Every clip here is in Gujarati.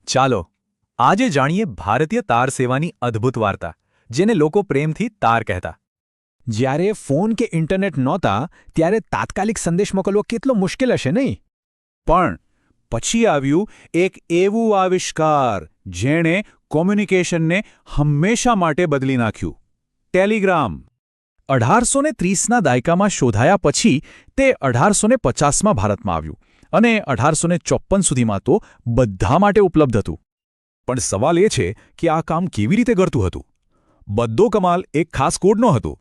ચાલો આજે જાણીએ ભારતીય તાર સેવાની અદ્ભુત વાર્તા, જેને લોકો પ્રેમથી તાર કહેતા. જ્યારે ફોન કે ઇન્ટરનેટ નહોતા ત્યારે તાત્કાલિક સંદેશ મોકલવો કેટલો મુશ્કેલ હશે નહીં? પણ પછી આવ્યું એક એવું આવિષ્કાર જેણે કોમ્યુનિકેશનને હંમેશા માટે બદલી નાખ્યું: ટેલિગ્રામ. 1830ના દાયકામાં શોધાયા પછી તે 1850માં ભારતમાં આવ્યું અને 1854 સુધીમાં તો બધા માટે ઉપલબ્ધ હતું. પણ સવાલ એ છે કે આ કામ કેવી રીતે કરતું હતું? બધો કમાલ એક ખાસ કોડનો હતો.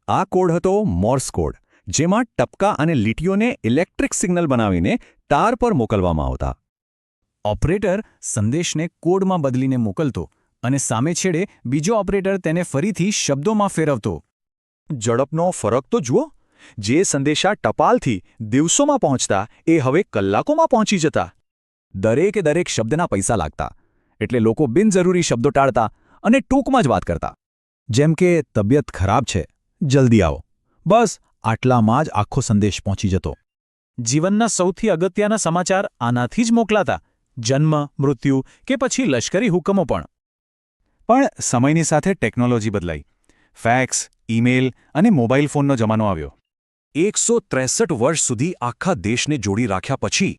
આ કોડ હતો મોર્સ કોડ, જેમાં ટપકા અને લીટીઓને ઇલેક્ટ્રિક સિગ્નલ બનાવીને તાર પર મોકલવામાં આવતા. ઓપરેટર સંદેશને કોડમાં બદલીને મોકલતો અને સામે છેડે બીજો ઓપરેટર તેને ફરીથી શબ્દોમાં ફેરવતો. ઝડપનો ફરક તો જુઓ. જે સંદેશા ટપાલથી દિવસોમાં પહોંચતા એ હવે કલાકોમાં પહોંચી જતા. દરેકે દરેક શબ્દના પૈસા લાગતા, એટલે લોકો બિનજરૂરી શબ્દો ટાળતા અને ટૂંકમાં જ વાત કરતા. જેમ કે તબિયત ખરાબ છે, જલ્દી આવો. બસ આટલામાં જ આખો સંદેશ પહોંચી જતો. જીવનના સૌથી અગત્યના સમાચાર આનાથી જ મોકલાતા, જન્મ, મૃત્યુ કે પછી લશ્કરી હુકમો પણ. પણ સમયની સાથે ટેકનોલોજી બદલાઈ. ફેક્સ, ઈમેલ અને મોબાઈલ ફોનનો જમાનો આવ્યો. 163 વર્ષ સુધી આખા દેશને જોડી રાખ્યા પછી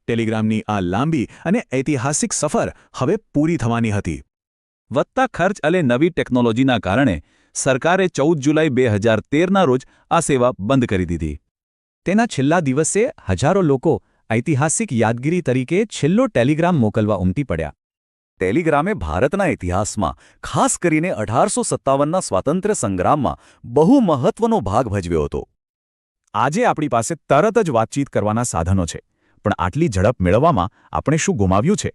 ટેલિગ્રામની આ લાંબી અને ઐતિહાસિક સફર હવે પૂરી થવાની હતી. વધતા ખર્ચ અને નવી ટેકનોલોજીના કારણે સરકારે 14 જુલાઈ 2013ના રોજ આ સેવા બંધ કરી દીધી. તેના છેલ્લા દિવસે હજારો લોકો ઐતિહાસિક યાદગીરી તરીકે છેલ્લો ટેલિગ્રામ મોકલવા ઉમટી પડ્યા. ટેલિગ્રામે ભારતના ઇતિહાસમાં, ખાસ કરીને 1857ના સ્વાતંત્ર્ય સંગ્રામમાં બહુ મહત્વનો ભાગ ભજવ્યો હતો. આજે આપણી પાસે તરત જ વાતચીત કરવાના સાધનો છે, પણ આટલી ઝડપ મેળવવામાં આપણે શું ગુમાવ્યું છે?